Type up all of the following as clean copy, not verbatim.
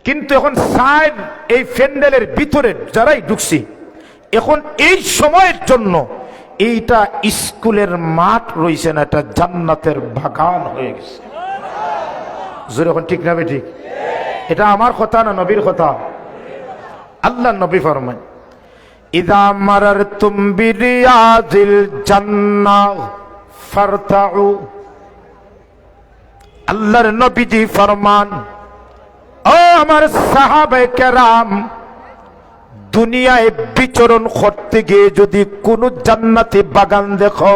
কিন্তু এখন সাইড এই প্যান্ডেলের ভিতরে যারাই ঢুকছি, এখন এই সময়ের জন্য এইটা স্কুলের মাঠ রয়েছে না, এটা জান্নাতের বাগান হয়ে গেছে। জোরে এখন ঠিক না ঠিক? এটা আমার কথা না নবীর কথা? আল্লাহ নবী ফরমায়, ইযা মারারতুম বিরিয়াজিল জান্নাহ ফারতাউ। আল্লাহর নবীজি ফরমান, ও আমার সাহাবায়ে কেরাম, দুনিয়ায় বিচরণ করতে গিয়ে যদি কোনো জান্নাতি বাগান দেখো,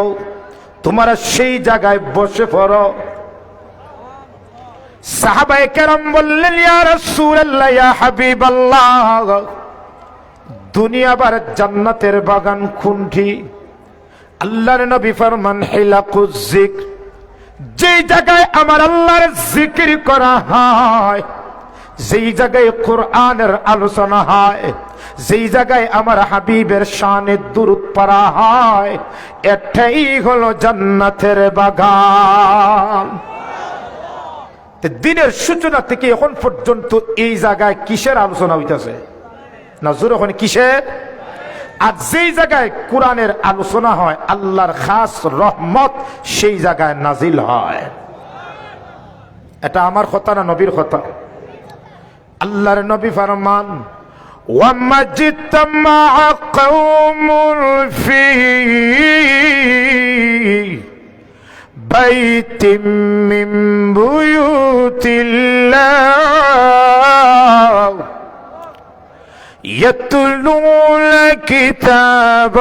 তোমরা সেই জায়গায় বসে পড়ো। সাহাবায়ে কেরাম বললেন, ইয়া রাসূলুল্লাহ, ইয়া হাবিবাল্লাহ, দুনিয়া বার জান্নাতের বাগান কোনটি? আল্লাহর নবী ফরমান, হিলাকুজ যিকর, যেই জায়গায় আমার আল্লাহর জিকির করা হয়, যেই জায়গায় কোরআনের আলোচনা হয়, যেই জায়গায় আমার হাবিবের শানে দুরূদ পড়া হয়, এটাই হলো জান্নাতের বাগান। দিনের সূচনা থেকে এখন পর্যন্ত এই জায়গায় কিসের আলোচনা হইতেছে? নজর ওখানে কিসের? আর যেই জায়গায় কোরআনের আলোচনা হয়, আল্লাহর খাস রহমত সেই জায়গায় নাজিল হয়। এটা আমার কথা না নবীর কথা? আল্লাহর নবী ফরমান, ওয়ামাজিতামা কওমুন ফি বাইতিম মিন বুয়ুতিল্লাহ ইয়াতলুনা কিতাবাল্লাহ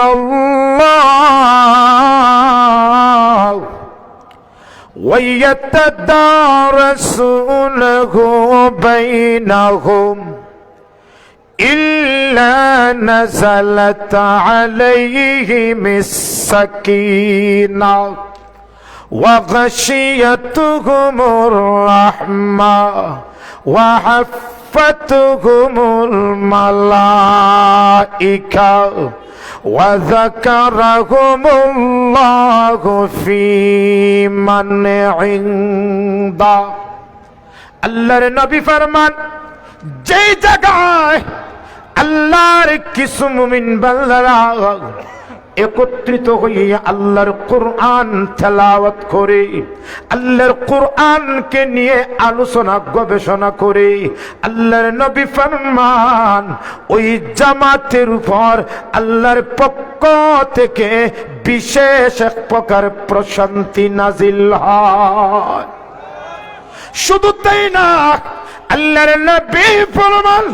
ওয়া ইয়াতাদারাসুনাহু বাইনাহুম ইল্লা নাযালাত আলাইহিমিস সাকিনাহ ওয়া গাশিয়াতুহুমুর রাহমাহ ওয়া হাফাতুহুমুল মালাইকা ওয়া যাকারাহুমুল্লাহু ফী মান ইনদা। আল্লাহর নবী ফরমান, যেই জায়গায় আল্লাহর কিছু মুমিন বান্দারা একত্রিত হইয়া আল্লাহর কোরআন তেলাওয়াত করে, আল্লাহর কোরআনকে নিয়ে আলোচনা গবেষণা করে, আল্লাহর নবী ফরমান, ওই জামাতের উপর আল্লাহর পক্ষ থেকে বিশেষ এক প্রকার প্রশান্তি নাজিল হয়। শুধু তাই না, আল্লাহর নবী ফরমান,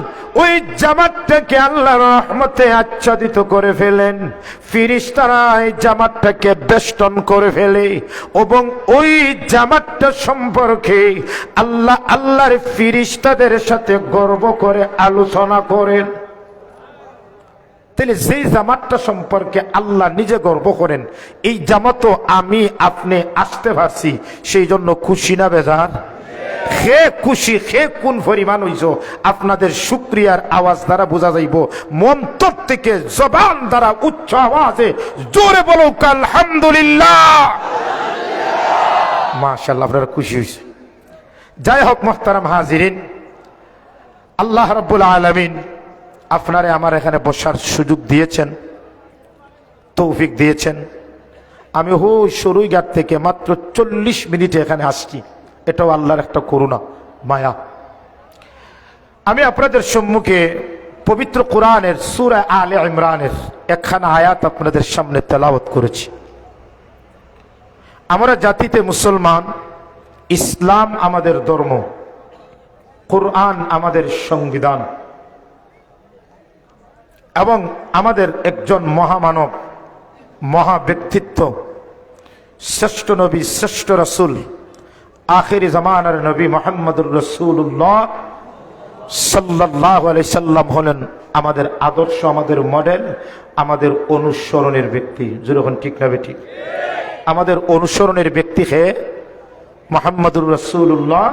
ওই জামাতটাকে আল্লাহর রহমতে আচ্ছাদিত করে ফেলেন, ফেরেশতারা এই জামাতটাকে বেষ্টন করে ফেলে এবং ওই জামাতটা সম্পর্কে আল্লাহ আল্লাহর ফেরেশতাদের সাথে গর্ব করে আলোচনা করেন। তাহলে যেই জামাতটা সম্পর্কে আল্লাহ নিজে গর্ব করেন, এই জামাতও আমি আপনি আসতে পারছি, সেই জন্য খুশি না বেজার? হে খুশি, হে কোন পরিমাণ হইছ আপনাদের শুকরিয়ার আওয়াজ দ্বারা বোঝা যাইব। মন্তর থেকে জবান দ্বারা উচ্চ আওয়াজে জোরে বলো আলহামদুলিল্লাহ। মাশাআল্লাহ, আপনারা খুশি হয়েছে। যাই হোক মুহতারাম হাজিরিন, আল্লাহ রাব্বুল আলামিন আপনারে আমার এখানে বসার সুযোগ দিয়েছেন, তৌফিক দিয়েছেন। আমি সরুইঘাট থেকে মাত্র 40 মিনিটে এখানে আসছি, এটাও আল্লাহর একটা করুণা, মায়া। আমি আপনাদের সম্মুখে পবিত্র কোরআনের সূরা আলে ইমরানের একখানা আয়াত আপনাদের সামনে তেলাওয়াত করেছি। আমরা জাতিতে মুসলমান, ইসলাম আমাদের ধর্ম, কোরআন আমাদের সংবিধান এবং আমাদের একজন মহামানব, মহা ব্যক্তিত্ব, শ্রেষ্ঠ নবী, শ্রেষ্ঠ রাসূল, আখিরি জামানার নবী মুহাম্মদুর রাসূলুল্লাহ সাল্লাল্লাহু আলাইহি সাল্লাম হলেন আমাদের আদর্শ, আমাদের মডেল, আমাদের অনুসরণের ব্যক্তি। যখন ঠিক না ঠিক? আমাদের অনুসরণের ব্যক্তি হে মুহাম্মদুর রাসূলুল্লাহ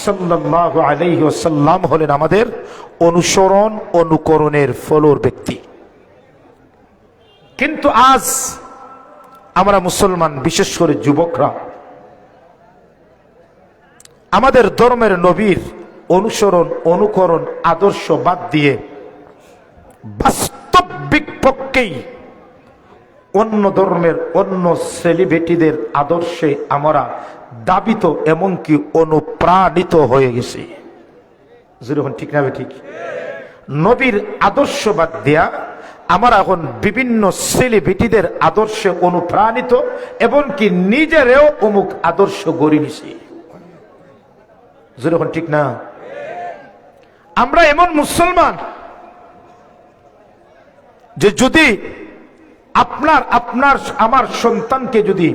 সাল্লাল্লাহু আলাইহি ওয়াসাল্লাম হলেন আমাদের অনুসরণ অনুকরণের ফলোর ব্যক্তি। কিন্তু আজ আমরা মুসলমান, বিশেষ করে যুবকরা, আমাদের ধর্মের নবীর অনুসরণ অনুকরণ আদর্শ বাদ দিয়ে বাস্তবিক পক্ষেই অন্য ধর্মের অন্য সেলিব্রিটিদের আদর্শে আমরা দাবিত এমনকি অনুপ্রাণিত হয়ে গেছি। যেরকম ঠিক না ঠিক? নবীর আদর্শ বাদ দিয়া আমরা এখন বিভিন্ন সেলিব্রিটিদের আদর্শে অনুপ্রাণিত এমনকি নিজেরও অমুক আদর্শ গড়ে নিছি। যেরকম ঠিক না? আমরা এমন মুসলমান যে যদি আপনার আমার সন্তানকে যদি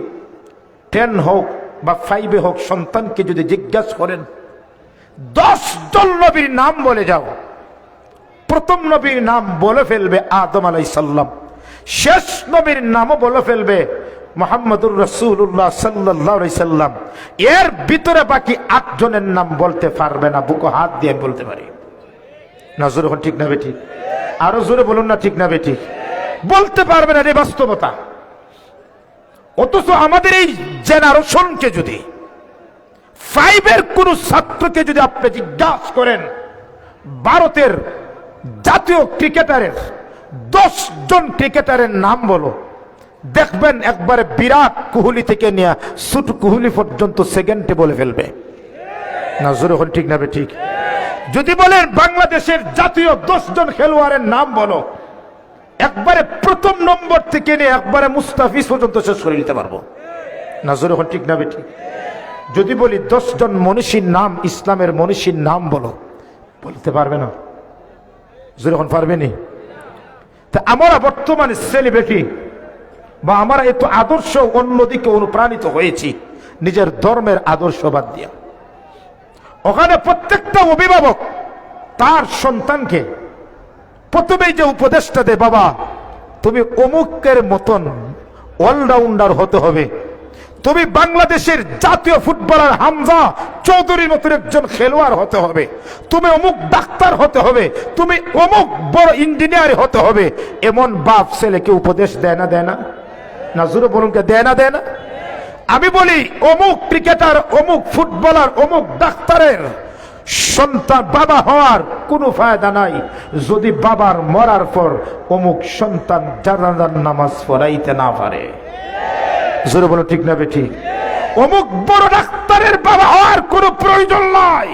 10 হোক বা 5 হোক সন্তানকে যদি জিজ্ঞাসা করেন 10 জন নবীর নাম বলে যাও, প্রথম নবীর নাম বলে ফেলবে আদম আলাইহিস সালাম, শেষ নবীর নামও বলে ফেলবে মুহাম্মদুর রাসূলুল্লাহ সাল্লাল্লাহু আলাইহি সাল্লাম। এর ভিতরে বাকি 8 জনের নাম বলতে পারবে না। বুকে হাত দিয়ে বলতে পারি না? জোরে বলুন ঠিক না বেঠিক? আরো জোরে বলুন না ঠিক না বেঠিক? বলতে পারবে না, রে বাস্তবতা। অথচ আমাদের এই জেনারেশনকে যদি 5 কোন ছাত্রকে যদি আপনি জিজ্ঞাসা করেন ভারতের জাতীয় ক্রিকেটারের 10 জন ক্রিকেটারের নাম বলো, দেখবেন একবারে বিরাট কোহলি থেকে নিয়ে ছোট কোহলি পর্যন্ত সেকেন্ডে বলে ফেলবে। না জোরে হল ঠিক না ঠিক? যদি বলেন বাংলাদেশের জাতীয় 10 জন খেলোয়াড়ের নাম বলো, একবারে প্রথম নম্বর থেকে নিয়ে একবারে মুস্তাফিজ পর্যন্ত শেষ করে নিতে পারবো। না জোরে হল ঠিক না ঠিক? যদি বলি 10 জন মনীষীর নাম, ইসলামের মনীষীর নাম বলো, বলতে পারবে না। যখন পারবেনি, তা আমরা বর্তমানে সেলিব্রিটি বা আমরা এত আদর্শ অন্যদিকে অনুপ্রাণিত হয়েছি নিজের ধর্মের আদর্শ বাদ দিয়া। ওখানে প্রত্যেকটা অভিভাবক তার সন্তানকে প্রথমেই যে উপদেশটা দেয়, বাবা তুমি অমুকের মতন অলরাউন্ডার হতে হবে, তুমি বাংলাদেশের জাতীয় ফুটবলার হামজা চৌধুরীর মতন একজন খেলোয়াড় হতে হবে, তুমি অমুক ডাক্তার হতে হবে, তুমি অমুক বড় ইঞ্জিনিয়ার হতে হবে। এমন বাপ ছেলেকে উপদেশ দেয় না? দেয় না? না জোরে বলুন, কে দেয় না? দেয় না? আমি বলি অমুক ক্রিকেটার, অমুক ফুটবলার, অমুক ডাক্তারের সন্তান বাবা হওয়ার কোনো ফায়দা নাই যদি বাবার মরার পর অমুক সন্তান জানাজার নামাজ পড়াইতে না পারে। জোরে বলো ঠিক না বেঠিক? অমুক বড় ডাক্তারের বাবা হওয়ার কোনো প্রয়োজন নাই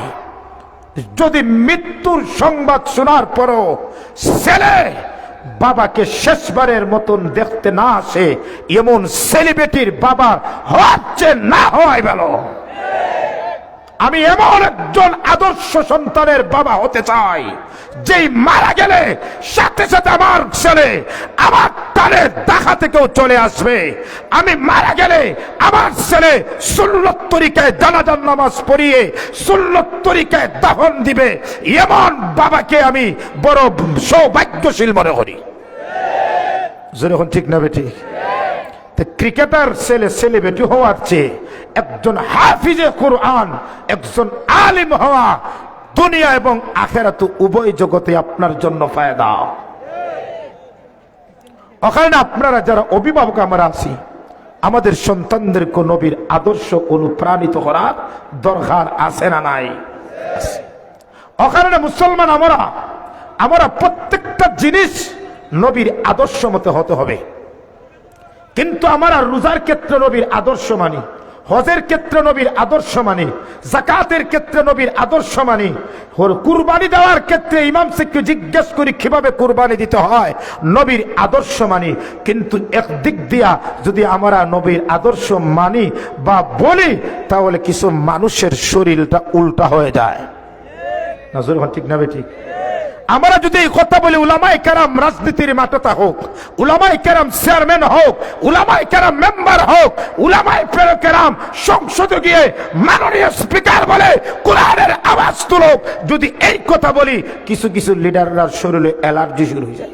যদি মৃত্যুর সংবাদ শোনার পরও ছেলে বাবাকে শেষবারের মতন দেখতে না আসে। এমন সেলিব্রিটির বাবা হওয়ার চেয়ে না হওয়াই ভালো। আমি এমন একজন আদর্শ সন্তানের বাবা হতে চাই যেই মারা গেলে সাথে সাথে আমার ছেলে আমার কানে দেখা থেকেও চলে আসবে। আমি মারা গেলে আমার ছেলে সুন্নত তরিকায় জানাজার নামাজ পড়িয়ে সুন্নত তরিকায় দাফন দিবে। এমন বাবাকে আমি বড় সৌভাগ্যশীল মনে করি। যেরকম ঠিক না বেটি? ক্রিকেটার ছেলে সেলিব্রিটি হওয়ার চেয়ে একজন হাফিজে কোরআন, একজন আলিম হওয়া দুনিয়া এবং আখিরাত উভয় জগতে আপনার জন্য ফায়দা। ওখানে আপনারা যারা অভিভাবক আমরা আছি, আমাদের সন্তানদেরকে নবীর আদর্শ অনুপ্রাণিত করার দরকার আছে না নাই? ওখানে মুসলমান আমরা প্রত্যেকটা জিনিস নবীর আদর্শ মতে হতে হবে। কিন্তু আমরা রোজার ক্ষেত্রে নবীর আদর্শ মানি, হজের ক্ষেত্রে নবীর আদর্শ মানি, যাকাতের ক্ষেত্রে নবীর আদর্শ মানি, কুরবানি দেওয়ার ক্ষেত্রে ইমাম সাহেবকে জিজ্ঞেস করি কিভাবে কুরবানি দিতে হয়, নবীর আদর্শ মানি। কিন্তু একদিক দিয়া যদি আমরা নবীর আদর্শ মানি বা বলি, তাহলে কিছু মানুষের শরীরটা উল্টা হয়ে যায়। নজর ঠিক না ঠিক? আমরা যদি এই কথা বলি, উলামায়ে কেরাম রাজনীতির মাঠে হোক, উলামায়ে কেরাম চেয়ারম্যান হোক, উলামায়ে কেরাম মেম্বার হোক, উলামায়ে কেরাম সংসদে গিয়ে মাননীয় স্পিকার বলে কোরআনের আওয়াজ তুলো, যদি এই কথা বলি, কিছু কিছু লিডাররা শরীরে অ্যালার্জি শুরু হয়ে যায়।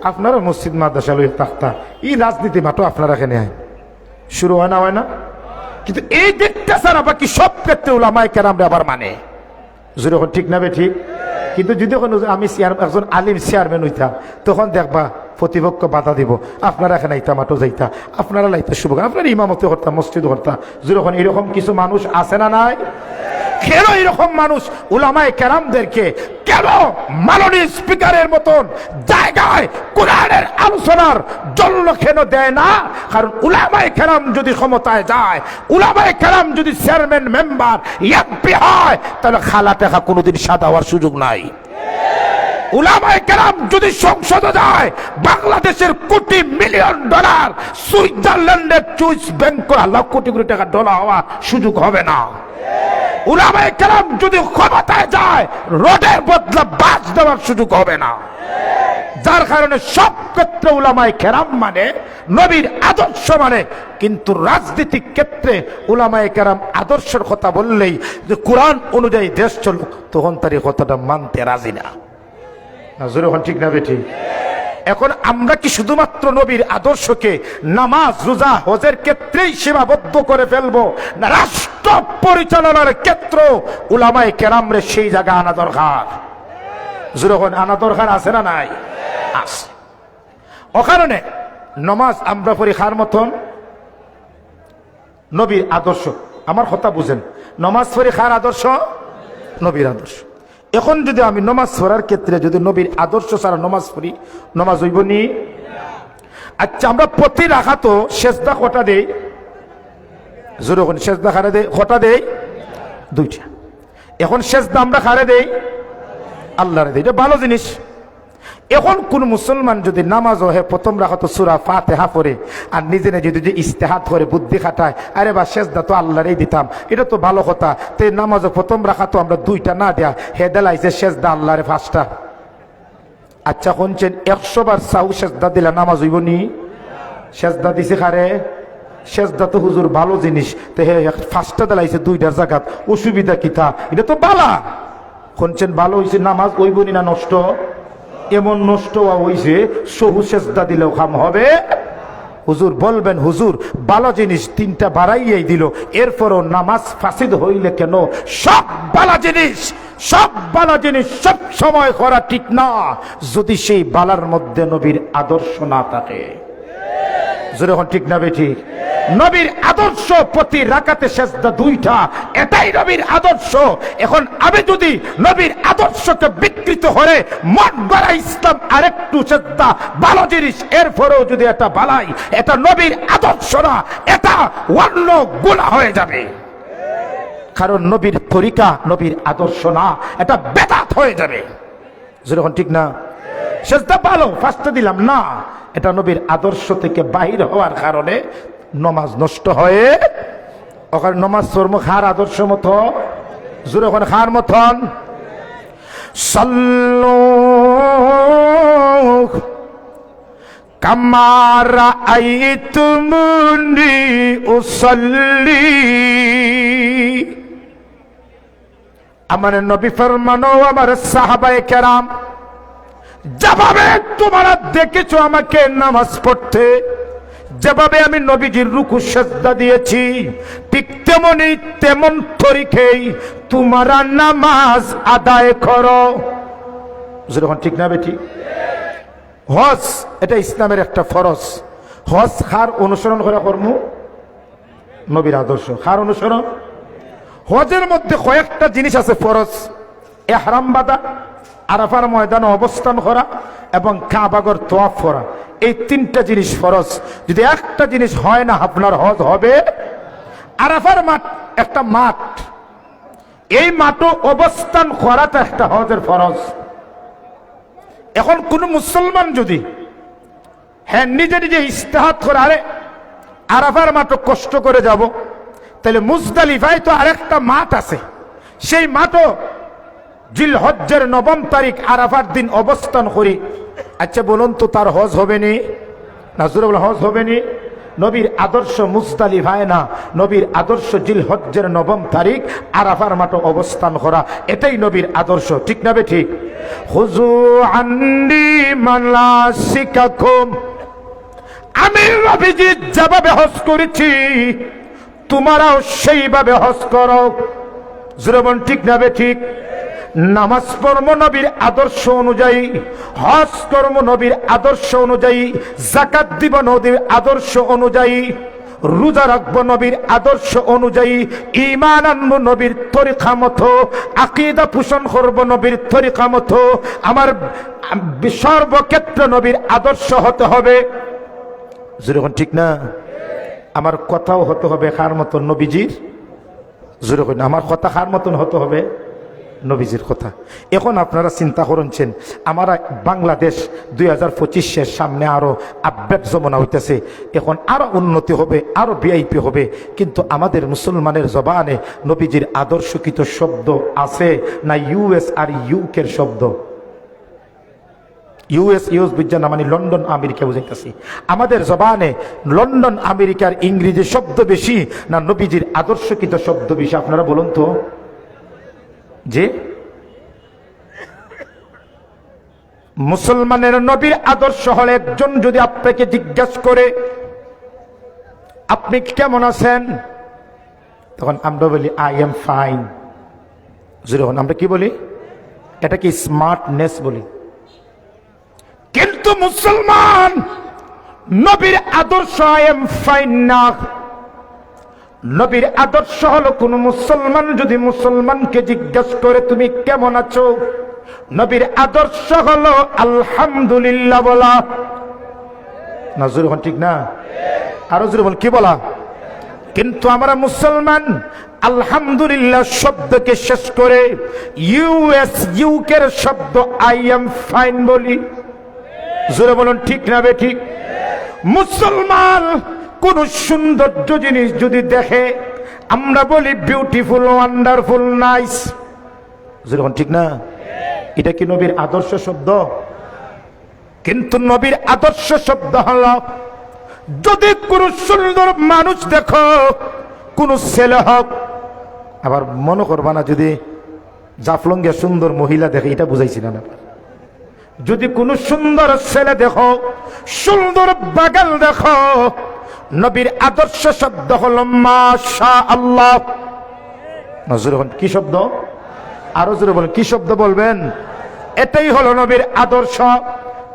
আপনারা মসজিদ মাদ্রাসা লই তাক্তা, এই রাজনীতি মাঠও আপনারা এখানে শুরু হয় না? কিন্তু এই দিকটা ছাড়া বাকি সব ক্ষেত্রে উলামায়ে কেরামরা আবার মানে। যেরকম ঠিক না ঠিক? কিন্তু যদি আমি একজন আলিম চেয়ারম্যান হইতা, তখন দেখবা প্রতিপক্ষ বাধা দিব, আপনারা এখানে আইতা মাঠও যাইতা, আপনারা লাইতা শুভ, আপনারা ইমামতে হরতা, মসজিদ হরতা। যেরকম এরকম কিছু মানুষ আছে না নাই? কেন এরকম মানুষ উলামায়ে কেরামদেরকে কেন মাননীয় স্পিকারের মতন জায়গায় কোরআনের আলোচনার জন্য কেন দেয় না? কারণ উলামায়ে কেরাম যদি ক্ষমতায় যায়, উলামায়ে কেরাম যদি চেয়ারম্যান মেম্বার এমপি হয়, তাহলে খালা টাকা কোনোদিন সাদা হওয়ার সুযোগ নাই। উলামায়ে কেরাম যদি সংসদে যায়, বাংলাদেশের কোটি মিলিয়ন ডলার সুইজারল্যান্ডের সুইস ব্যাংক লাখ কোটি কোটি টাকা ডলার হওয়ার সুযোগ হবে না। উলামায়ে কেরাম যদি ক্ষমতায় যায়, রোডের বদলা বাস দেওয়ার সুযোগ হবে না। যার কারণে সব ক্ষেত্রে উলামায়ে কেরাম মানে নবীর আদর্শ মানে, কিন্তু রাজনৈতিক ক্ষেত্রে উলামায়ে কেরাম আদর্শের কথা বললেই যে কোরআন অনুযায়ী দেশ চলুক, তখন তার এই কথাটা মানতে রাজি না। ঠিক না বেঠি? এখন আমরা কি শুধুমাত্র নবীর আদর্শকে নামাজ রোজা হজের ক্ষেত্রেই সীমাবদ্ধ করে ফেলবো, না রাষ্ট্র পরিচালনার ক্ষেত্র উলামায়ে কেরামরে সেই জায়গা আনা দরকার? যখন আনা দরকার আছে না নাই? আছে। অকারণে নমাজ আমরা পড়ি খার মতন নবীর আদর্শ। আমার কথা বুঝেন, নমাজ পড়ি খার আদর্শ? নবীর আদর্শ। এখন যদি আমি নমাজ পড়ার ক্ষেত্রে যদি নবীর আদর্শ ছাড়া নমাজ পড়ি, নমাজ হইব নি? আচ্ছা, আমরা প্রতি রাখাতো সেজদা কটা দেই? জোরে কোন সেজদা খারে দেই? কটা দেই? দুইটা। এখন সেজদা আমরা খারে দেই? আল্লাহরে দেই। এটা ভালো জিনিস। এখন কোন মুসলমান যদি নামাজ হয় প্রথম রাখাতো সূরা ফাতিহা পড়ে আর নিজে নিজে যদি ইস্তেহাদ করে বুদ্ধি খাটায়, আরে বা সেজদা তো আল্লাহরই দিতাম, এটা তো ভালো কথা, তে নামাজ প্রথম রাখাতো আমরা দুইটা না দেয়া হেদালাইছে সেজদা আল্লাহরে পাঁচটা। আচ্ছা শুনছেন, 100 বার সাউ সেজদা দিলে নামাজ হইব নি? সেজদা দিছে খারে? সেজদা তো হুজুর ভালো জিনিস, তো হে পাঁচটা দিলাইছে দুইটার জায়গাত, অসুবিধা কিতা? এটা তো বালা। শুনছেন, ভালো হইছে, নামাজ হইব নি না নষ্ট? এমন নষ্ট হইছে সহু সেজদা দিলেও কাম হবে? হুজুর বলবেন, হুজুর ভালো জিনিস তিনটা বাড়াইয়াই দিল, এরপরও নামাজ ফাসিদ হইলে কেন? সব ভালো জিনিস, সব ভালো জিনিস সব সময় করা ঠিক না, যদি সেই বালার মধ্যে নবীর আদর্শ না থাকে। যখন ঠিক না বেঠিক? নবীর আদর্শ প্রতি রাকাতে সেজদা দুইটা, এটাই নবীর আদর্শ। এখন আমি যদি নবীর আদর্শকে বিকৃত করে মন গড়া ইসলাম আরেকটু সেজদা ভালো জিনিস, এরপরেও যদি এটা বালাই, এটা নবীর আদর্শ না, এটা অন্য গুনাহ হয়ে যাবে। কারণ নবীর তরিকা নবীর আদর্শ না, এটা বেদাত হয়ে যাবে। যখন ঠিক না? সেজদা ভালো ফার্স্টে দিলাম না, এটা নবীর আদর্শ থেকে বাহির হওয়ার কারণে নমাজ নষ্ট হয়ে, ওখানে নমাজ চর্ম খার আদর্শ মতো জোরে ওখানে খার মতন সাল্লু কামা রাআইতুমুনি উসাল্লি। আমার নবী ফরমানো, আমার সাহাবায়ে কেরাম, যেভাবে তোমরা দেখেছো আমাকে নামাজ পড়তে, যেভাবে আমি নবীজির রুকু সেজদা দিয়েছি, ঠিক তেমনি তেমন তরিকেই তোমরা নামাজ আদায় করো। যখন ঠিক না বেটি? হজ এটা ইসলামের একটা ফরজ। হজ খার অনুসরণ করা কর্ম নবীর আদর্শ, খার অনুসরণ। হজের মধ্যে কয়েকটা জিনিস আছে ফরজ। ইহরাম বাঁধা, আরাফার ময়দানে অবস্থান করা এবং কাবাগর তওয়াফ করা, এই তিনটা জিনিস ফরজ। যদি একটা জিনিস হয় না, আপনার হজ হবে। আরাফার মাঠ একটা মাঠ, এই মাঠে অবস্থান করাটা একটা হজের ফরজ। এখন কোন মুসলমান যদি নিজে নিজে ইস্তেহাদ করে, আরে আরাফার মাঠে কষ্ট করে যাব, তাহলে মুজদালিফায় তো আরেকটা মাঠ আছে, সেই মাঠও জিলহজ্জের 9 তারিখ আরাফার দিন অবস্থান করি, আচ্ছা বলুন তো তার হজ হবে নি? নাজরুল হজ হবে নি? নবীর আদর্শ মুজদালিফায় না, নবীর আদর্শ জিলহজ্জের 9 তারিখ আরাফার মাঠে অবস্থান করা, এটাই নবীর আদর্শ। ঠিক না বে ঠিক? খুযু আন্নি মানাসিকাকুম, আমি নবীজি যেভাবে হজ করেছি তোমরাও সেইভাবে হজ করো। জুরবন ঠিক না বে ঠিক? নামাজ কর্ম নবীর আদর্শ অনুযায়ী, হজ কর্ম নবীর আদর্শ অনুযায়ী, যাকাত দিব নবীর আদর্শ অনুযায়ী, রোজা রাখবো নবীর আদর্শ অনুযায়ী, ঈমান আনবো নবীর তরিকা মতো, আকীদা পোষণ করবো নবীর তরিকা মতো, আমার সর্বক্ষেত্রে নবীর আদর্শ হতে হবে। যেরকম ঠিক না? আমার কথাও হতে হবে কার মতন? নবীজির। যেরকম আমার কথা কার মতন হতে হবে? নবীজির কথা। এখন আপনারা চিন্তা করছেন, আমরা বাংলাদেশ 2025 সামনে আরো আপডেট জমানা হইতেছে, এখন আরো উন্নতি হবে, আরো ভিআইপি হবে, কিন্তু আমাদের মুসলমানের জবানে নবীজির আদর্শকৃত শব্দ আছে না ইউএস আর ইউকের শব্দ? ইউএস বুঝছেন না, মানে লন্ডন আমেরিকা বুঝাইতেছি। আমাদের জবানে লন্ডন আমেরিকার ইংরেজি শব্দ বেশি না নবীজির আদর্শকৃত শব্দ বেশি? আপনারা বলুন তো। যে মুসলমানের নবীর আদর্শ হলে, একজন যদি আপনাকে জিজ্ঞাসা করে আপনি কেমন আছেন, তখন আমরা বলি আই এম ফাইন। যেরকম আমরা কি বলি, এটা কি স্মার্টনেস বলি। কিন্তু মুসলমান নবীর আদর্শ আই এম ফাইন না। নবীর আদর্শ হলো, কোন মুসলমান যদি মুসলমানকে জিজ্ঞাসা করে তুমি কেমন আছো, নবীর আদর্শ হলো আলহামদুলিল্লাহ বলা। নজর হন ঠিক না? আরো জোরে বল, কি বলা? কিন্তু আমরা মুসলমান আলহামদুলিল্লাহ শব্দকে শেষ করে ইউএস ইউকের শব্দ আই এম ফাইন বলি। জোরে বলুন ঠিক না বে ঠিক? মুসলমান কোন সৌন্দর্য জিনিস যদি দেখে, আমরা বলি বিউটিফুল, ওয়ান্ডারফুল, নাইস। যেরকম ঠিক না? এটা কি নবীর আদর্শ শব্দ? কিন্তু নবীর আদর্শ শব্দ হলো, যদি কোন সুন্দর মানুষ দেখো, কোন ছেলে হোক, আবার মনে করবা না যদি জাফলঙ্গে সুন্দর মহিলা দেখে, এটা বুঝাইছি না। যদি কোন সুন্দর ছেলে দেখো, সুন্দর বাগান দেখো, নবীর আদর্শ শব্দ হলো মাশা আল্লাহ। নজর হন কি শব্দ? আরো জোরে বলেন, কি শব্দ বলবেন? এটাই হলো নবীর আদর্শ।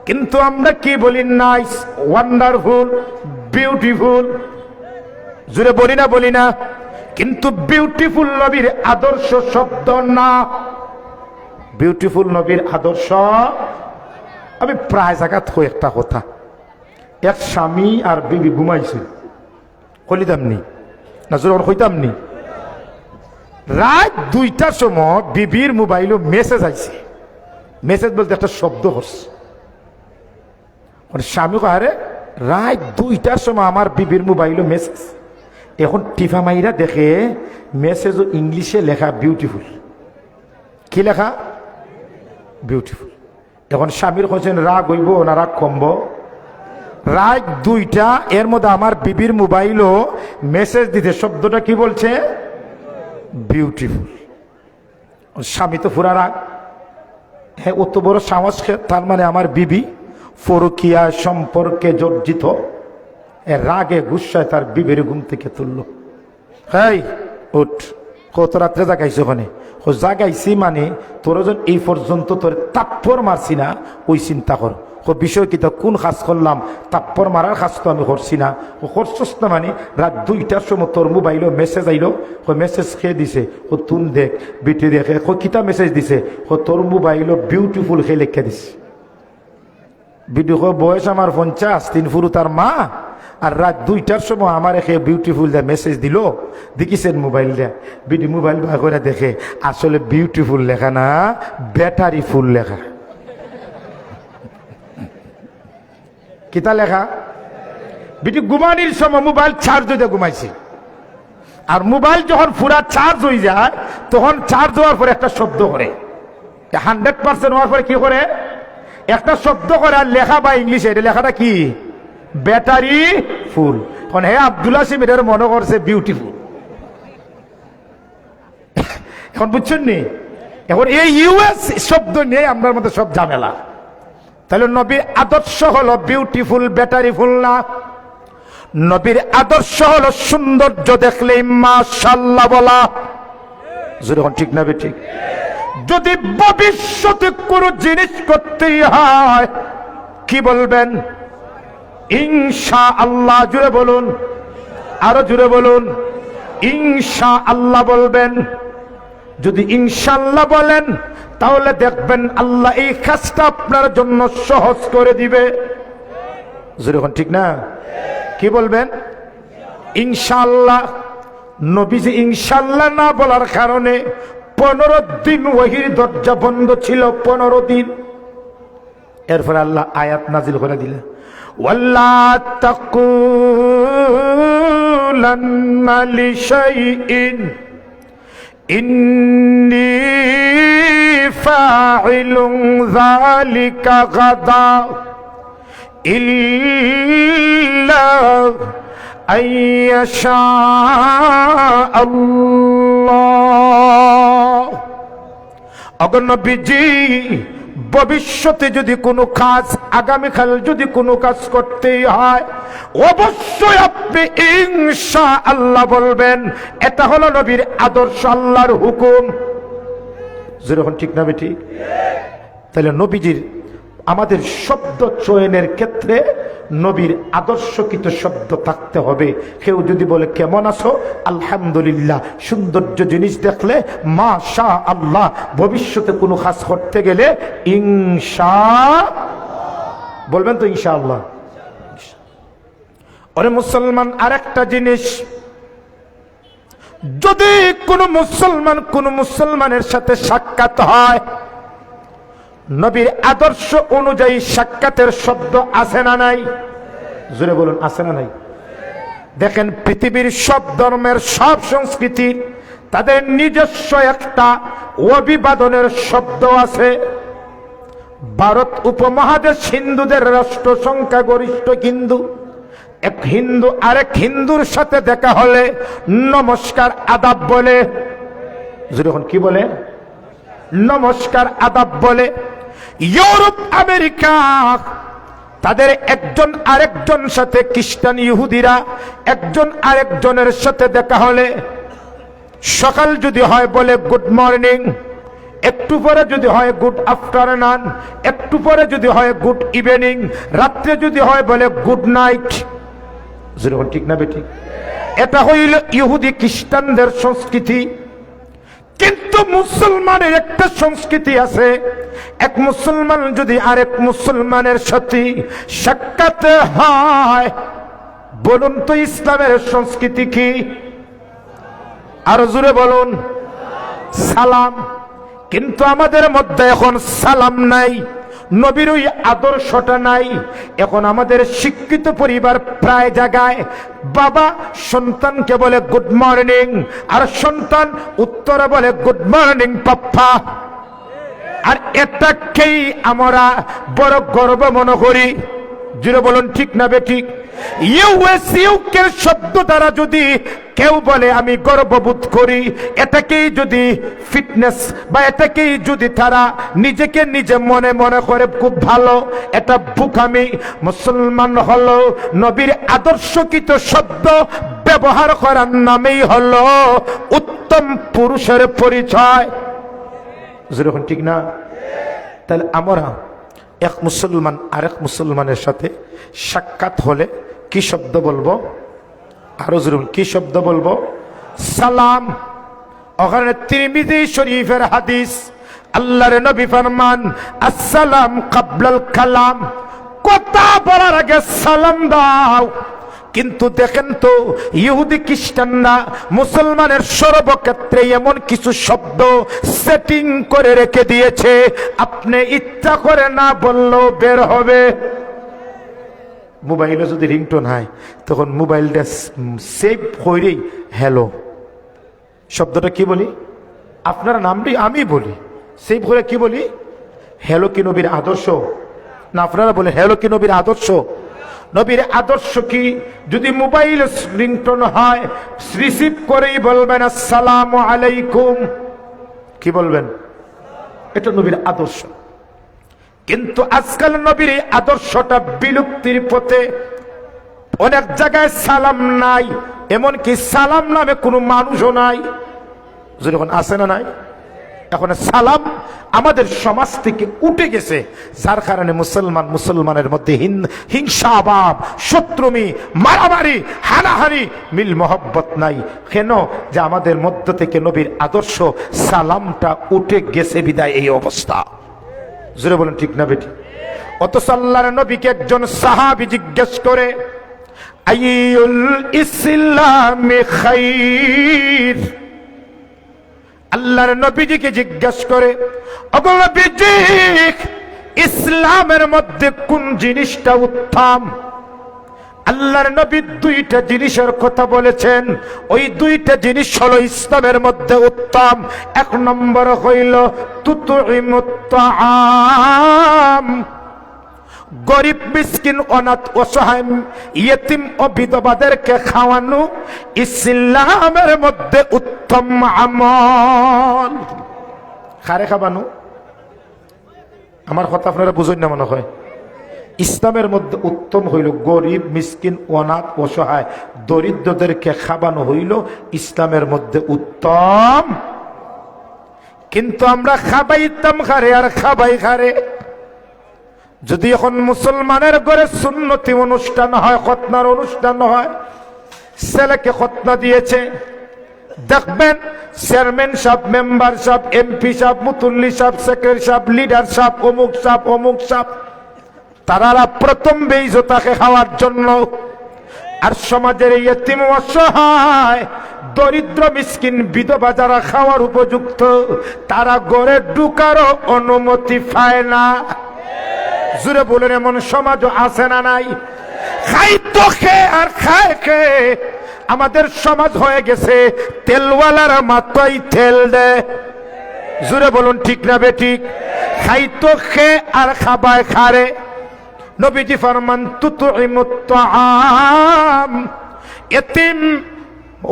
কিন্তু আমরা কি বলি? Nice, wonderful, beautiful. জোরে বলি না? কিন্তু বিউটিফুল নবীর আদর্শ শব্দ না। বিউটিফুল নবীর আদর্শ। আমি প্রায় জায়গাত হই একটা কথা, এক স্বামী আর বিবি ঘুমাইছে, কলিতাম নি না জোর কইতাম নি, রাত 2টার সময় বিবির মোবাইলে মেসেজ আইছে। মেসেজ বলতে একটা শব্দ করছে, স্বামী কারে রাত 2টার সময় আমার বিবির মোবাইলে মেসেজ। এখন টিফা মাইরা দেখে মেসেজ ইংলিশে লেখা বিউটিফুল। কি লেখা? বিউটিফুল। এখন স্বামীর কোশ্চেন, রাগ হইব না রাগ কমব? রাত 2টা, এর মধ্যে আমার বিবির মোবাইলও মেসেজ দিতে শব্দটা কি বলছে? বিউটিফুল। স্বামী তো পুরা রাগ। হ্যাঁ, অত বড় সাহস, তার মানে আমার বিবি পরকীয়া সম্পর্কে জর্জিত। রাগে গুসায় তার বিবির ঘুম থেকে তুলল। হ্যাঁ উঠ, কত রাত্রে জাগাইছে ওখানে? জাগাইছি মানে তোর এই পর্যন্ত তোর তাপ্পর মারছি না, ওই চিন্তা কর। বিষয় কি, কোন কাজ করলাম? তাপ্পর মারার কাজ তো আমি করছি না। করছস না মানে রাত 2টার সময় তোর মোবাইলও মেসেজ আইলো। মেসেজ খেয়ে দিছে, তুন দেখ বিটি দেখে। কিতা মেসেজ দিছে? তোর মোবাইলও বিউটিফুল খেয়ে লিখে দিছে। বিডি বয়স আমার 50, 3 ফুরু তার মা, আর রাত 2টার সময় আমার একে বিউটিফুল দেয় মেসেজ দিল। দেখিছেন মোবাইল দেয়? বিডি মোবাইল বার করে দেখে, আসলে বিউটিফুল লেখা না, ব্যাটারি ফুল লেখা। কিতা লেখা? বিটি ঘুমানির সময় মোবাইল চার্জ হইতে ঘুমাইছে, আর মোবাইল যখন পুরা চার্জ হয়ে যায় তখন চার্জ হওয়ার পরে একটা শব্দ করে, 100% হওয়ার পরে কি করে? একটা শব্দ করে, আর লেখা বা ইংলিশে। এটা লেখাটা কি? Battery full. এখন হে আব্দুল হাসিম এটার মনে করছে বিউটিফুল। এখন বুঝছেন নি? এখন এই ইউএস শব্দ নিয়ে আমরা মধ্যে সব ঝামেলা। তাহলে নবীর আদর্শ হলো বিউটিফুল, ব্যাটারি ফুল না। নবীর আদর্শ হলো সৌন্দর্য দেখলেই মাশাআল্লাহ বলা। যেরকম ঠিক না বে ঠিক? যদি ভবিষ্যতে কোনো জিনিস করতেই হয় কি বলবেন? ইনশাআল্লাহ। জুড়ে বলুন আরো জুড়ে বলুন ইনশাআল্লাহ বলবেন। যদি ইনশাআল্লাহ বলেন তাহলে দেখবেন আল্লাহ এই কাজটা আপনার জন্য সহজ করে দিবে। যেরকম ঠিক না? কি বলবেন? ইনশাআল্লাহ। নবীজি ইনশাআল্লাহ না বলার কারণে 15 দিন ওহীর দরজা বন্ধ ছিল, 15 দিন। এরপর আল্লাহ আয়াত নাজিল করে দিলেন, ওয়াল্লা তাকুলান্না লিশাইইন ইন্নী ফাইলুন যালিকা গাদা ইল্লা আইয়াশা আল্লাহ। অগর নবীজি ভবিষ্যতে যদি কোনো কাজ, আগামীকাল যদি কোনো কাজ করতেই হয় অবশ্যই আপনি ইনশাআল্লাহ বলবেন। এটা হলো নবীর আদর্শ, আল্লাহর হুকুম। যেরকম ঠিক না বেটি? তাহলে নবীজির আমাদের শব্দ চয়নের ক্ষেত্রে নবীর আদর্শকৃত শব্দ থাকতে হবে। কেউ যদি বলে কেমন আছো, আলহামদুলিল্লাহ, সৌন্দর্য জিনিস দেখলে মাশা আল্লাহ, ভবিষ্যতে কোনো কাজ করতে গেলে ইনশা বলবেন তো ইনশাআল্লাহ। ওরে মুসলমান, আরেকটা জিনিস, যদি কোনো মুসলমানের সাথে সাক্ষাৎ হয়, নবীর আদর্শ অনুযায়ী সাক্ষাতের শব্দ আছে না নাই? জোরে বলুন, আছে না নাই? দেখেন, পৃথিবীর সব ধর্মের, সব সংস্কৃতির তাদের নিজস্ব একটা অভিবাদনের শব্দ আছে। ভারত উপমহাদেশ হিন্দুদের রাষ্ট্র, সংখ্যা গরিষ্ঠ হিন্দু। এক হিন্দু আরেক হিন্দুর সাথে দেখা হলে নমস্কার আদাব বলে। যখন কি বলে? নমস্কার আদাব বলে। ইউরোপ, আমেরিকা তাদের একজন আরেকজন সাথে, খ্রিস্টান ইহুদিরা একজন আরেকজনের সাথে দেখা হলে সকাল যদি হয় বলে গুড মর্নিং, একটু পরে যদি হয় গুড আফটারনুন, একটু পরে যদি হয় গুড ইভিনিং, রাত্রে যদি হয় বলে গুড নাইট। যেরকম ঠিক না বেটি? এটা হইল ইহুদি খ্রিস্টানদের সংস্কৃতি। কিন্তু মুসলমানের একটা সংস্কৃতি আছে। এক মুসলমান যদি আরেক মুসলমানের সাথে সাক্ষাৎ হয়, বলুন তো ইসলামের সংস্কৃতি কি? আরো জোরে বলুন, সালাম। কিন্তু আমাদের মধ্যে এখন সালাম নাই, নবীর ওই আদর্শটা নাই। এখন আমাদের শিক্ষিত পরিবার প্রায় জায়গায় বাবা সন্তানকে বলে গুড মর্নিং, আর সন্তান উত্তরে বলে গুড মর্নিং পাপ্পা। আর এটাকেই আমরা বড় গর্ব মনে করি। জুড়ে বলুন, ঠিক না বেঠিক? ইউএসইউকের শব্দ দ্বারা যদি কেউ বলে আমি গর্ববোধ করি, এটাকেই যদি ফিটনেস বা এটাকেই যদি তারা নিজেকে নিজে মনে মনে করে খুব ভালো, এটা বোকামি। মুসলমান হলো নবীর আদর্শকৃত শব্দ ব্যবহার করার নামেই হলো উত্তম পুরুষের পরিচয়। যেরকম ঠিক না? তাহলে আমরা এক মুসলমান আরেক মুসলমানের সাথে সাক্ষাৎ হলে কি শব্দ বলবো? আরো জরুর কি শব্দ বলবো? সালাম। ওখানে তিরমিজি শরীফের হাদিস, আল্লাহর নবী ফরমান আসসালাম কাবলাল কালাম, কথা বলার আগে সালাম দাও। কিন্তু দেখেন তো, ইহুদি খ্রিস্টানরা মুসলমানের সর্বক্ষেত্রে এমন কিছু শব্দ সেটিং করে রেখে দিয়েছে, আপনি ইচ্ছা করে না বললেও বের হবে। মোবাইলে যদি রিংটোন হয়, তখন মোবাইলটা সেভ করেই হ্যালো শব্দটা কি বলি? আপনার নামটি আমি বলি, সেভ করে কি বলি? হ্যালো কি নবীর আদর্শ? না আপনারা বলে হ্যালো কি নবীর আদর্শ? নবীর আদর্শ কি? যদি মোবাইল রিংটোন হয়, রিসিভ করেই বলবেন আসসালামু আলাইকুম। কি বলবেন? এটা নবীর আদর্শ। কিন্তু আজকাল নবীর এই আদর্শটা বিলুপ্তির পথে। অনেক জায়গায় সালাম নাই, এমনকি সালাম নামে কোনো মানুষও নাই। যখন আসে না নাই, এখন সালাম আমাদের সমাজ থেকে উঠে গেছে, যার কারণে মুসলমানের মধ্যে হিংসাভাব, শত্রুমি, মারামারি, হানাহানি, মিল মহব্বত নাই। কেন? যে আমাদের মধ্য থেকে নবীর আদর্শ সালামটা উঠে গেছে বিদায় এই অবস্থা। জোরে বলেন ঠিক না বেটি? অথচ আল্লাহর নবীকে একজন সাহাবী জিজ্ঞেস করে, আইয়ুল ইসলামি খাইর। আল্লাহর নবীজিকে জিজ্ঞেস করে, ওগো নবীজি, ইসলামের মধ্যে কোন জিনিসটা উত্তম? আল্লাহর নবী দুইটা জিনিসের কথা বলেছেন, ওই দুইটা জিনিস হলো ইসলামের মধ্যে উত্তম। এক নম্বর হইল তুতুইমুত তাআম, গরিব মিসকিন অনাথ অসহায় ইয়েতিম ও বিধবাদেরকে খাওয়ানো ইসলামের মধ্যে উত্তম আমল। খারে খাবানো, আমার কথা আপনারা বুঝেন না মনে হয়। ইসলামের মধ্যে উত্তম হইল গরিব মিসকিন অনাথ অসহায় দরিদ্রদেরকে খাবানো হইল ইসলামের মধ্যে উত্তম। কিন্তু আমরা খাবাইতাম খারে আর খাবাই খারে। যদি এখন মুসলমানের ঘরে সুন্নতি অনুষ্ঠান হয়, খতনার অনুষ্ঠান হয়, ছেলেকে খতনা দিয়েছে, দেখবেন চেয়ারম্যান সাহেব, মেম্বার সাহেব, এমপি সাহেব, মুতুল্লি সাহেব, সেক্রেটারি সাহেব, লিডার সাহেব, অমুক সাহেব, অমুক সাহেব, তারা প্রথম বেইজ্জতাকে খাওয়ার জন্য। আর সমাজের ইয়েতিম অসহায় দরিদ্র মিসকিন বিধবা যারা খাওয়ার উপযুক্ত, তারা ঘরে ঢুকারও অনুমতি পায় না। জুড়ে বলেন, এমন সমাজও আছে না নাই? খাইতো খেয়ে আর খায় খেয়ে আমাদের সমাজ হয়ে গেছে তেলওয়ালারা মাথায় তেল দেয়। জুড়ে বলুন ঠিক না বেঠিক? খাইতো খেয়ে আর খাবায় খারে। নবীজি ফরমান তুতুইমুত তাআম, ইতিম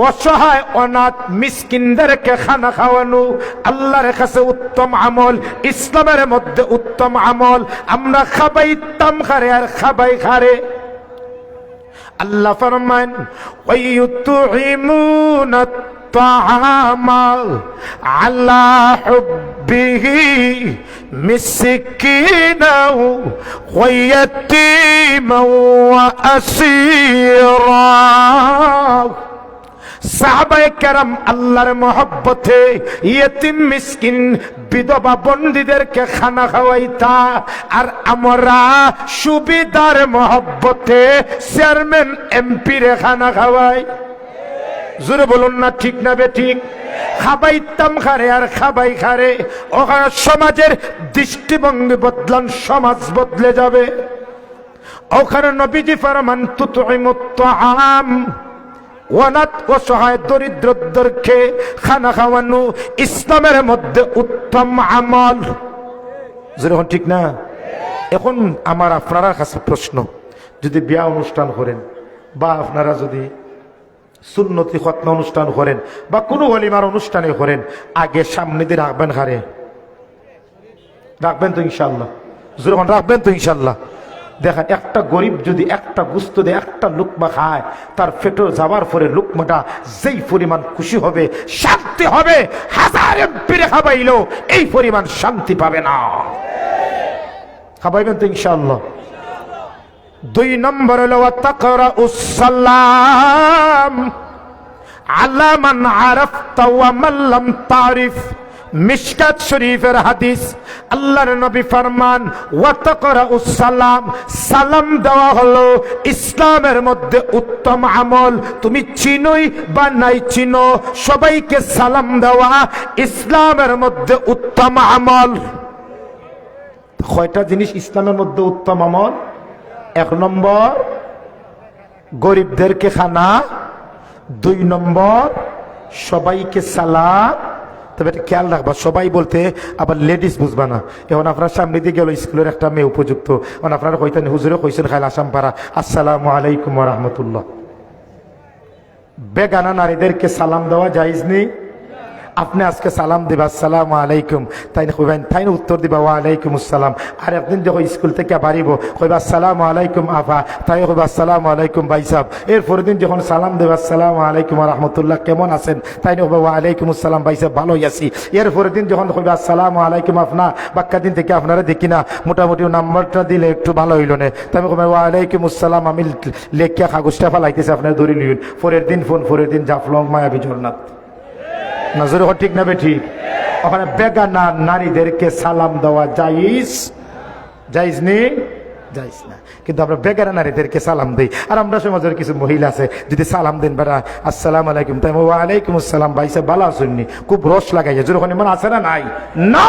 অসহায় অনাথ মিসকিনদেরকে খানা খাওয়ানো আল্লাহর কাছে উত্তম আমল, ইসলামের মধ্যে উত্তম আমল। আমরা খাবাইতাম খারে আর খাবাই খারে। আল্লাহ ফরমান, ওয়ায়ুতুইমুনা তাআমা আলা হুব্বিহি মিসকিনাও ওয়া ইয়াতীমাও ওয়া আসীরা। সাহাবায়ে কেরাম আল্লাহর মহব্বতে ইয়েতিম মিসকিন বিধবা বন্দীদেরকে খানা খাওয়াইতা, আর আমরা সুবিধার মহব্বতে চেয়ারম্যান এমপি রে খানা খাওয়াই। জোরে বলুন না ঠিক না বেঠিক? খাবাইতাম খারে আর খাবাই খারে। ওখানে সমাজের দৃষ্টিভঙ্গি বদলান, সমাজ বদলে যাবে। ওখানে নবীজি ফরমান তুতুইমুত তাআম, অনাথ অসহায় দরিদ্রদেরকে খানা খাওয়ানো ইসলামের মধ্যে উত্তম আমল। যেরকম ঠিক না? এখন আমার আপনারা কাছে প্রশ্ন, যদি বিয়া অনুষ্ঠান করেন বা আপনারা যদি সুন্নতি খতনা অনুষ্ঠান করেন বা কোনো ওলিমার অনুষ্ঠানে করেন, আগে সামনে দিয়ে রাখবেন খারে? রাখবেন তো ইনশাল্লাহ? যেরকম রাখবেন তো ইনশাল্লাহ? দেখেন, একটা গরিব যদি একটা গুস্ত দিয়ে একটা লুকমা খায়, তার পেটে যাওয়ার পরে লুকমাটা যেই পরিমাণ খুশি হবে, শান্তি হবে, হাজার এমপিরে খাবাইলেও এই পরিমাণ শান্তি পাবে না। খাবাইবেন তো ইনশাআল্লাহ? 2 নম্বর হলো তাকরাউস সালাম আলা মান আরাফতা ওয়া মান লাম তারিফ। মিশকাত শরীফের হাদিস, আল্লাহর নবী ফরমান, ওয়া তাকরাউস সালাম, সালাম দেওয়া হলো ইসলামের মধ্যে উত্তম আমল। তুমি চিনোই বা নাই চিনো, সবাইকে সালাম দেওয়া ইসলামের মধ্যে উত্তম আমল। কয়টা জিনিস ইসলামের মধ্যে উত্তম আমল? 1 নম্বর গরিবদেরকে খানা, 2 নম্বর সবাইকে সালাম। তবে এটা খেয়াল রাখবা, সবাই বলতে আবার লেডিস বুঝবা না। এখন আপনার সামনে দিয়ে গেল স্কুলের একটা মেয়ে উপযুক্ত, এখন আপনারা কইতেন হুজুরে কইছেন খাইল আসাম পাড়া আসসালামু আলাইকুম ওয়া রাহমাতুল্লাহ। বেগানা নারীদেরকে সালাম দেওয়া জায়েজ নেই। আপনি আজকে সালাম দিবা আসসালামু আলাইকুম, তাই না কইবেন, তাই না উত্তর দিবা ওয়া আলাইকুম আসসালাম। আর একদিন যখন স্কুল থেকে বাড়িব কইবা আসসালামু আলাইকুম আফা, তাই কইবা আসসালামু আলাইকুম ভাই সাহেব। এরপরের দিন যখন সালাম দেবা আসসালামু আলাইকুম ওয়া রাহমাতুল্লাহ, কেমন আছেন, তাই না কইবা ওয়া আলাইকুম আসসালাম ভাই সাহেব, ভালোই আছি। এরপরের দিন যখন কইবা আসসালামু আলাইকুম আপনা, বাক্কা দিন থেকে আপনারা দেখি না মোটামুটি নাম্বারটা দিলে একটু ভালো হইল না, তাই আমি কইবা ওয়া আলাইকুম আসসালাম, আমি লেখিয়া কাগজটা ফালাইতেছি আপনারা ধরে নিন। পরের দিন ফোন, পরের দিন জাফলং মায়াবী ঝর্ণাত। নজর ঠিক না বে ঠিক? ওখানে বেগানা নারীদেরকে সালাম দেওয়া জায়েজ? জায়েজ নেই, জায়েজ না। কিন্তু আমরা বেগানা নারীদেরকে সালাম দিই। আর আমরা সমাজের কিছু মহিলা আছে, যদি সালাম দেন বেড়া আসসালামু আলাইকুম, তাই ওয়া আলাইকুম আসসালাম ভাই সাহেব ভালো আছেননি, খুব রস লাগাইছে, যখন মনে আছে না নাই না।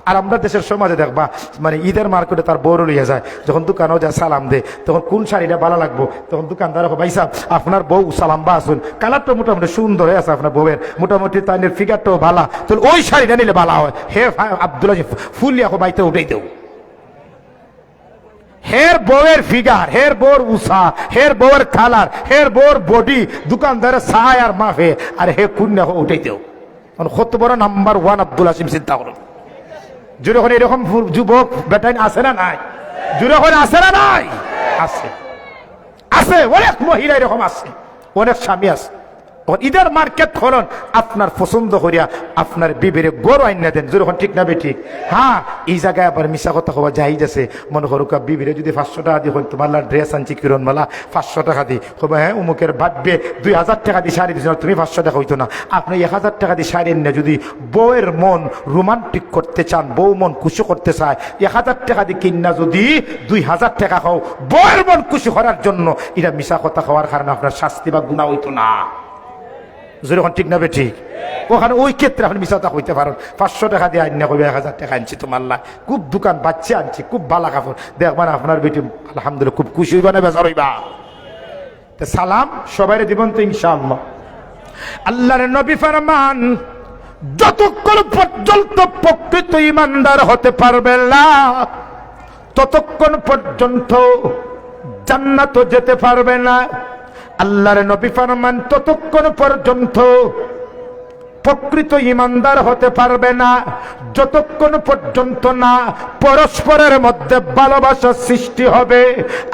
আর আমরা দেশের সমাজে দেখবা মানে ঈদের মার্কেটে তার বড় লইয়া যায়, যখন দোকানেও যায় সালাম দে, তখন কোন শাড়িটা ভালো লাগবো, তখন দোকানদার ভাই সাহেব আপনার বউ সালাম বা আসুন, কালারটা মোটামুটি সুন্দর হয়ে আছে আপনার বউয়ের, মোটামুটি তাই ফিগারটাও ভালো, তাহলে ওই শাড়িটা নিলে ভালো হয়। হে আব্দুল্লাহ ফুলিয়া বাইতে উঠেই দেও। হের বউয়ের ফিগার, হের বউর উষা, হের বউয়ের কালার, হের বউর বডি দোকানদারের ছায় আর মাফে, আর হে কুন্যা উঠেই দেও। কত বড় নাম্বার ওয়ান আব্দুল হাসিম, চিন্তা করুন। যখন এরকম যুবক বেটাইন আছে না নাই? যখন আছে না নাই? আছে, আছে, অনেক মহিলা এরকম আছে, অনেক স্বামী আছে। ঈদের মার্কেট খরণ আপনার পছন্দ করিয়া আপনার বিবেরে গরু আইনা দেন, যখন ঠিক না বে ঠিক? হ্যাঁ, এই জায়গায় আবার মিশা কথা হওয়া যাই যাচ্ছে। মনে করো বিবিরে যদি 500 টাকা দিয়ে তোমার ড্রেস আনছি কিরণ মালা 500 টাকা দিই, হবো হ্যাঁ উমুকের ভাববে 2000 টাকা দিয়ে শাড়ি দিচ্ছ, তুমি 500 টাকা হইতো না। আপনি 1000 টাকা দিয়ে শাড়ি এনে যদি বউয়ের মন রোমান্টিক করতে চান, বউ মন খুশি করতে চায়, 1000 টাকা দিয়ে কিনা যদি 2000 টাকা খাও বউয়ের মন খুশি করার জন্য, এটা মিশা কথা খাওয়ার কারণে আপনার শাস্তি বা গুণা হইতো না। যখন ঠিক না বে ঠিক? ওখানে ওই ক্ষেত্রে আপনি মিশাতা হইতে পারেন। 500 টাকা দিয়ে আইন না কইবে 1000 টাকা আনছি তোমার লা, খুব দোকান বাচ্চা আনছি, খুব ভালো কাপড় দেখবেন আপনার বেটি আলহামদুলিল্লাহ খুব খুশি হইবা না বেজার হইবা। সালাম সবাই দিবেন তো ইনশাআল্লাহ। আল্লাহর নবী ফরমান, যতক্ষণ পর্যন্ত প্রকৃত ইমানদার হতে পারবে না ততক্ষণ পর্যন্ত জান্নাত যেতে পারবে না। আল্লাহর নবী ফরমান, ততক্ষণ পর্যন্ত প্রকৃত ইমানদার হতে পারবে না যতক্ষণ পর্যন্ত না পরস্পরের মধ্যে ভালোবাসার সৃষ্টি হবে।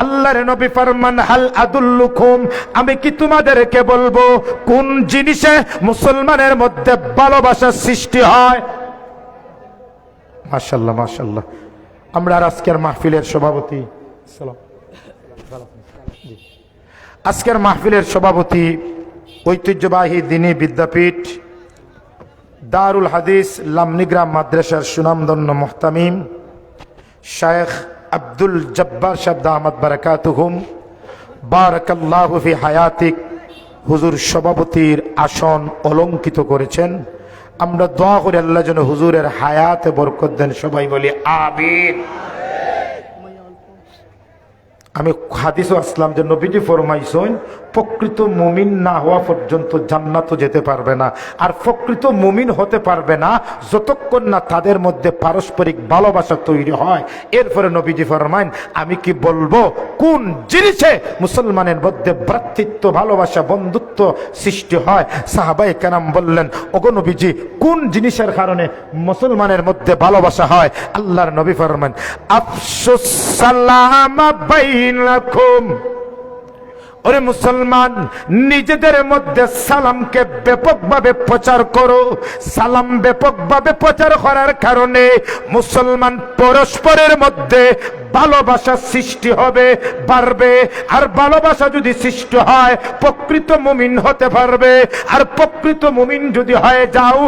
আল্লাহর নবী ফরমান, হাল আদুল্লুকুম, আমি কি তোমাদেরকে বলবো কোন জিনিসে মুসলমানের মধ্যে ভালোবাসার সৃষ্টি হয়? মাশাআল্লাহ, মাশাআল্লাহ। আমরা আজকের মাহফিলের সভাপতি, আজকের মাহফিলের সভাপতি ঐতিহ্যবাহী দ্বীনি বিদ্যাপীঠ দারুল হাদিস লামনিগ্রাম মাদ্রাসার সুনামধন্য মুহতামিম শায়েখ আব্দুল জব্বার সাহেব দামাত বারাকাতুহুম বারাকাল্লাহু ফি হায়াতিক, হুজুর সভাপতির আসন অলঙ্কিত করেছেন। আমরা দোয়া করি আল্লাহ যেন হুজুরের হায়াতে বরকত দেন, সবাই বলি আমিন। আমি হাদিসও আসলাম যে নবীজি ফরমাইছেন, প্রকৃত মুমিন না হওয়া পর্যন্ত জান্নাতও যেতে পারবে না, আর প্রকৃত মুমিন হতে পারবে না যতক্ষণ না তাদের মধ্যে পারস্পরিক ভালোবাসা তৈরি হয়। এরপরে নবীজি ফরমাইন, আমি কি বলবো কোন জিনিসে মুসলমানের মধ্যে ভ্রাতৃত্ব, ভালোবাসা, বন্ধুত্ব সৃষ্টি হয়? সাহাবায়ে কেরাম বললেন, ওগো নবীজি কোন জিনিসের কারণে মুসলমানের মধ্যে ভালোবাসা হয়? আল্লাহর নবী ফরমান, আফসুস সালাম বাইনাকুম, ওরে মুসলমান নিজেদের মধ্যে সালামকে ব্যাপকভাবে প্রচার করো। সালাম ব্যাপকভাবে প্রচার করার কারণে মুসলমান পরস্পরের মধ্যে ভালোবাসা সৃষ্টি হবে, বাড়বে। আর ভালোবাসা যদি সৃষ্টি হয় প্রকৃত মুমিন হতে পারবে, আর প্রকৃত মুমিন যদি হয়ে যাও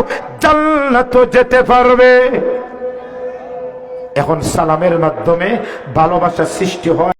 জান্নাত যেতে পারবে। এখন সালামের মাধ্যমে ভালোবাসা সৃষ্টি হয়।